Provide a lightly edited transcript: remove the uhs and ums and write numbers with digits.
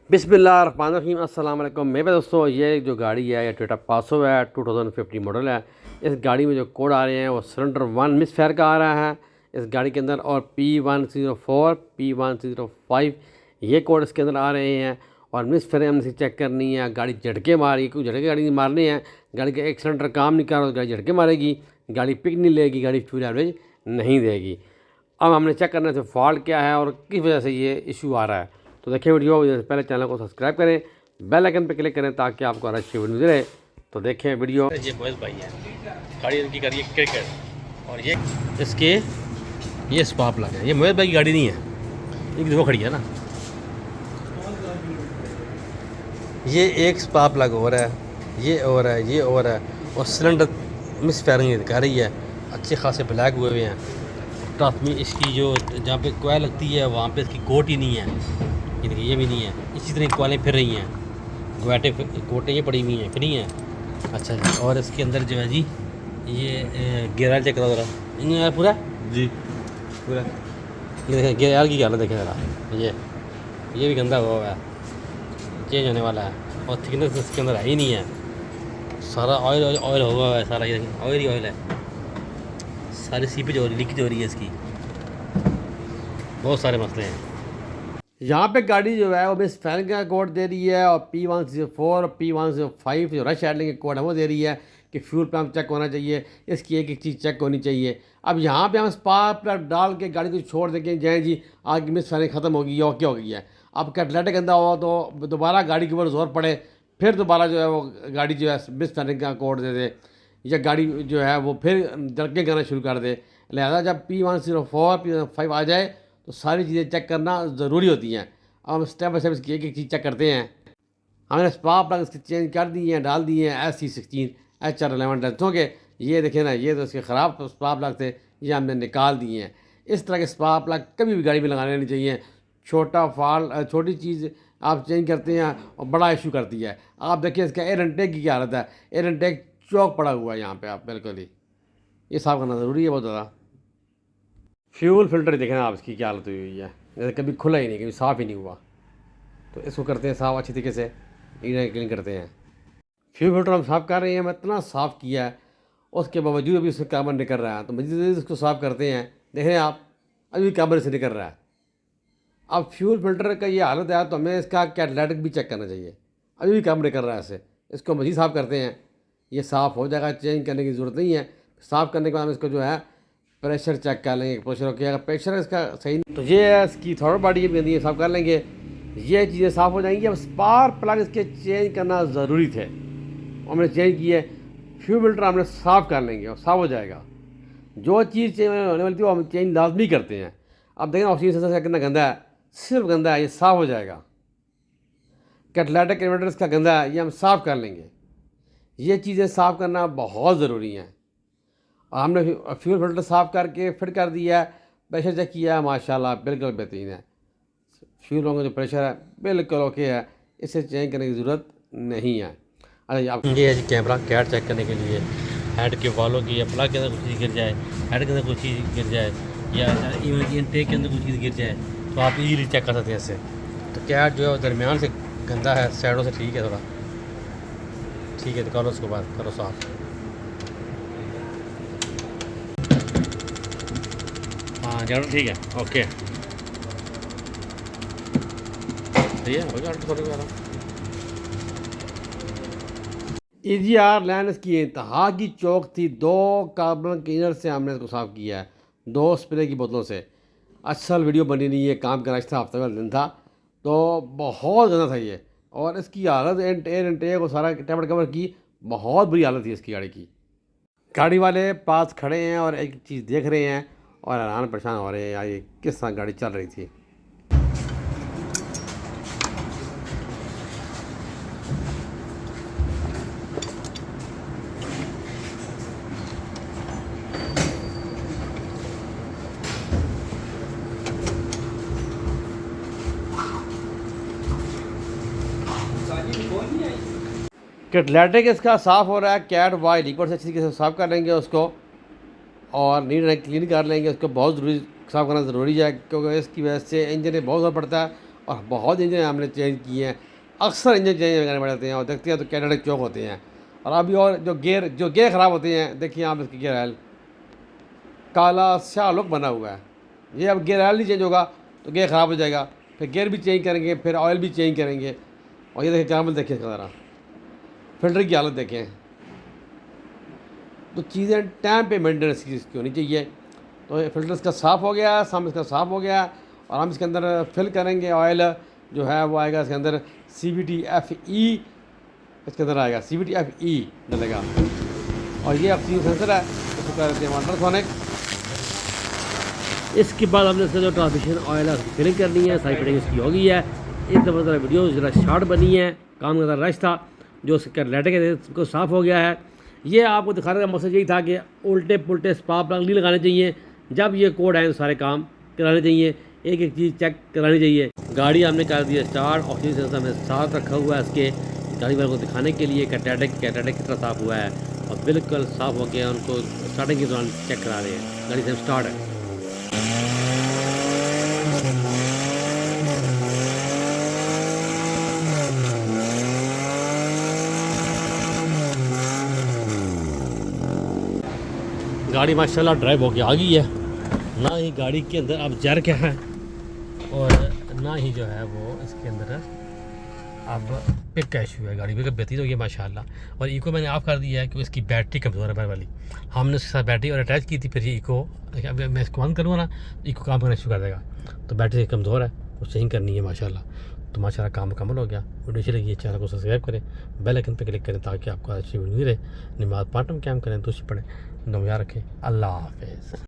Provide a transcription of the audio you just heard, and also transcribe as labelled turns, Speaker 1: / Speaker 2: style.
Speaker 1: बिस्मिल्लाहिर्रहमानिर्रहीम अस्सलाम वालेकुम। मेरे दोस्तों, ये जो गाड़ी है ये टोयोटा पासो है, 2015 मॉडल है। इस गाड़ी में जो कोड आ रहे हैं वो सिलेंडर 1 मिस फायर का आ रहा है इस गाड़ी के अंदर, और P104 P105 ये कोड इसके अंदर आ रहे हैं। और मिस फायर हमने चेक करनी है, गाड़ी झटके मारी, क्योंकि झटके गाड़ी मारने हैं, गाड़ी का एक सिलेंडर काम नहीं कर रहा, गाड़ी झटके मारेगी, गाड़ी पिक नहीं लेगी, गाड़ी फ्यूल एवरेज नहीं देगी। अब हमने चेक करना है फॉल्ट क्या है और किस वजह से ये इशू आ रहा है। तो देखिए वीडियो, पहले चैनल को सब्सक्राइब करें, बेल आइकन पर क्लिक करें ताकि आपको हर अच्छी वीडियो मिले। तो देखें वीडियो। ये मोहित भाई है, गाड़ी इनकी करिए क्रिकेट, और ये इसके ये स्पार्क प्लग है। ये मोहित भाई की गाड़ी नहीं है, एक वो खड़ी है ना, ये एक स्पार्क प्लग और है, ये और है, ये और है, और सिलेंडर मिस फायरिंग दिखा रही है, अच्छे खासे ब्लैक हुए हुए हैं। टॉप में इसकी जो जहाँ पे कोयल लगती है वहाँ पे इसकी कोट ही नहीं है, ये देखिए ये भी नहीं है। इसी तरह कोयलें फिर रही हैं, गोटे कोटें ये पड़ी हुई हैं, फ्री हैं। अच्छा जी, और इसके अंदर जो है जी ये गेयर चेक करो ज़रा, इंजन पूरा जी पूरा। ये देखें गेयर की हालत देखें ज़रा, ये भी गंदा हुआ है, चेंज होने वाला है, और थिकनेस इसके अंदर है ही नहीं है, सारा ऑयल ऑयल ऑयल हुआ है, सारा ये ऑयल ही ऑयल है, सारी सीपेज हो रही, लीकेज हो रही है इसकी, बहुत सारे मसले हैं। यहाँ पे गाड़ी जो है वो मिस फैन का कोड दे रही है, और P104 और P105 जो रश हैंडलिंग का कोड है वो दे रही है कि फ्यूल पंप चेक होना चाहिए, इसकी एक एक चीज़ चेक होनी चाहिए। अब यहाँ पे हम स्पार्क प्लग डाल के गाड़ी को छोड़ देंगे, जाए जी आगे मिस फैनिंग ख़त्म हो गई है, और क्या हो गई है। अब कैटलेटिक गंदा हो तो दोबारा गाड़ी के ऊपर जोर पड़े, फिर दोबारा जो है वो गाड़ी जो है मिस फैनिंग का कोड दे दे, या गाड़ी जो है वो फिर दड़के गाना शुरू कर दे। लिहाजा जब P104 P105 आ जाए तो सारी चीज़ें चेक करना ज़रूरी होती हैं। अब हम स्टेप बाई स्टेप इसकी एक एक चीज़ चेक करते हैं। हमने स्पार्क प्लग इसके चेंज कर दिए हैं, डाल दिए हैं SC16 HR11 डेंथों के। ये देखें ना, ये तो इसके ख़राब स्पार्क प्लग थे, ये हमने निकाल दिए हैं। इस तरह के स्पार्क प्लग कभी भी गाड़ी में लगाने नहीं चाहिए। छोटी चीज़ आप चेंज करते हैं और बड़ा इशू करती है। आप देखिए इसका एयर इनटेक की क्या हालत है, एयर इनटेक चौक पड़ा हुआ है यहाँ पे, आप बिल्कुल ही ये साफ़ करना ज़रूरी है बहुत ज़्यादा। फ्यूल फिल्टर देखें आप, इसकी क्या हालत हुई हुई है, जैसे कभी खुला ही नहीं, कभी साफ़ ही नहीं हुआ। तो इसको करते हैं साफ़ अच्छी तरीके से, क्लीन करते हैं। फ्यूल फिल्टर हम साफ़ कर रहे हैं, मैं इतना साफ़ किया है, उसके बावजूद अभी उससे कार्बन निकल रहा है। तो मजीद इसको साफ़ करते हैं, देख रहे हैं आप, अभी कार्बन से निकल रहा है। अब फ्यूल फिल्टर का ये हालत है तो हमें इसका कैटलाइटिक भी चेक करना चाहिए, अभी भी कार्बन निकल रहा है इससे। इसको मजीद साफ़ करते हैं, ये साफ़ हो जाएगा, चेंज करने की ज़रूरत नहीं है। साफ़ करने के बाद हम इसको जो है प्रेशर चेक कर लेंगे, प्रेशर ओके, अगर प्रेशर इसका सही नहीं तो ये है इसकी थर्ड बॉडी ये भी साफ़ कर लेंगे, ये चीज़ें साफ़ हो जाएंगी। अब स्पार्क प्लग इसके चेंज करना ज़रूरी थे, हमने चेंज किए। फ्यूल फिल्टर हमने साफ़ कर लेंगे और साफ़ हो जाएगा। जो चीज़ चेंज होने वाली थी वो हम चेंज लाजमी करते हैं। अब देखें ऑक्सीजन सेंसर कितना गंदा है, सिर्फ गंदा है, ये साफ़ हो जाएगा। कैटलाइटिक कन्वर्टर इसका गंदा है, ये हम साफ़ कर लेंगे। ये चीज़ें साफ़ करना बहुत ज़रूरी हैं। हमने फ्यूल फिल्टर साफ़ करके फिट कर दिया है, प्रेशर चेक किया है, माशाल्लाह बिल्कुल बेहतरीन है। फ्यूल पंप का जो प्रेशर है बिल्कुल ओके है, इसे चेंज करने की ज़रूरत नहीं है। अच्छा आप ये है कैमरा कैट चेक करने के लिए, हेड के वालों की या प्लग के अंदर कुछ चीज़ गिर जाए, हेड के अंदर कुछ चीज़ गिर जाए, या इवन इनटेक के अंदर कुछ चीज़ गिर जाए तो आप इजीली चेक कर सकते हैं इससे। तो कैट जो है दरमियान से गंदा है, साइडों से ठीक है, थोड़ा ठीक है, निकालो उसको बाहर, करो साफ। हाँ जनरल ठीक है, ओके सही है, हो जाए। EGR लाइन इसकी इंतहा की चौक थी, 2 कार्बन क्लीनर से हमने इसको साफ़ किया है, 2 स्प्रे की बोतलों से। असल वीडियो बनी नहीं है, काम का रास्ता हफ्ते वाला दिन था, तो बहुत ज़्यादा था ये। और इसकी हालत एयर इनटेक और सारा टेबल कवर की बहुत बुरी हालत थी इसकी गाड़ी की। गाड़ी वाले पास खड़े हैं और एक चीज़ देख रहे हैं और हैरान परेशान हो रहे हैं, यार ये किस तरह गाड़ी चल रही थी। कैटलाइटिक इसका साफ़ हो रहा है, कैट वाई लिक्विड से अच्छी तरीके से साफ़ कर लेंगे उसको, और नीट एंड क्लीन कर लेंगे उसको। बहुत ज़रूरी साफ़ करना ज़रूरी है, क्योंकि इसकी वजह से इंजन में बहुत ज़्यादा पड़ता है और बहुत इंजन हमने चेंज किए हैं। अक्सर इंजन चेंज करने पड़ते हैं और देखते हैं तो कैटेलिक चौक होते हैं। और अभी और जो गेयर ख़राब होते हैं, देखिए आप इसकी गेयर ऑयल काला स्याह लुक बना हुआ है। ये अब गेयर ऑयल नहीं चेंज होगा तो गेयर ख़राब हो जाएगा, फिर गेयर भी चेंज करेंगे, फिर ऑयल भी चेंज करेंगे। और ये देखिए कैमल देखिए ज़रा, फिल्टर की हालत देखें। तो चीज़ें टाइम पे मेंटेनेंस की इसकी होनी चाहिए। तो ये फिल्टर इसका साफ़ हो गया, सामने इसका साफ़ हो गया और हम इसके अंदर फिल करेंगे। ऑयल जो है वो आएगा इसके अंदर CVT FE, इसके अंदर आएगा CVT FE डलेगा। और ये ऑक्सीजन सेंसर है, इसको कर देते हैं अल्ट्रासोनिक। इसके बाद हमने इसका जो ट्रांसमिशन ऑयल है उसकी फिलिंग करनी है। सारी फिटिंग इसकी हो गई है। एक दफ़ा ज़रा वीडियो ज़रा शॉर्ट बनी है, काम का ज़रा रश था, जो उसके लेटे के उसको साफ़ हो गया है। ये आपको दिखाने का मकसद यही था कि उल्टे पुल्टे स्पार्क प्लग नहीं लगाने चाहिए। जब ये कोड आए सारे काम कराने चाहिए, एक एक चीज़ चेक करानी चाहिए। गाड़ी हमने कर दी है स्टार्ट, ऑक्सीजन सेंसर हमने साथ रखा हुआ है इसके गाड़ी वालों को दिखाने के लिए कैटेलिक कितना साफ़ हुआ है और बिल्कुल साफ़ हो गया। उनको स्टार्टिंग के दौरान चेक करा रहे हैं, गाड़ी से स्टार्ट है। गाड़ी माशाल्लाह ड्राइव होके आ गई है। ना ही गाड़ी के अंदर अब जर क्या है और ना ही जो है वो इसके अंदर अब पिक का इशू है। गाड़ी पिकअप बेहतरीन हो गई माशाल्लाह। और इको मैंने ऑफ कर दिया है क्योंकि इसकी बैटरी कमज़ोर है बैर वाली। हमने उसके साथ बैटरी और अटैच की थी, फिर ये इको अब मैं इसको ऑन करूँगा ना इको काम करना शुरू कर देगा। तो बैटरी कमज़ोर है, वो चेंज करनी है माशाल्लाह। तो माशाल्लाह काम मुकम्मल हो गया। वीडियो अच्छी लगी है चैनल को सब्सक्राइब करें, बेल आइकन पर क्लिक करें ताकि आपको अच्छी वीडियो मिले। नमाज़ 5 टाइम कैम करें, दूसरी पढ़ें, दुआ रखें। अल्लाह हाफ़िज़।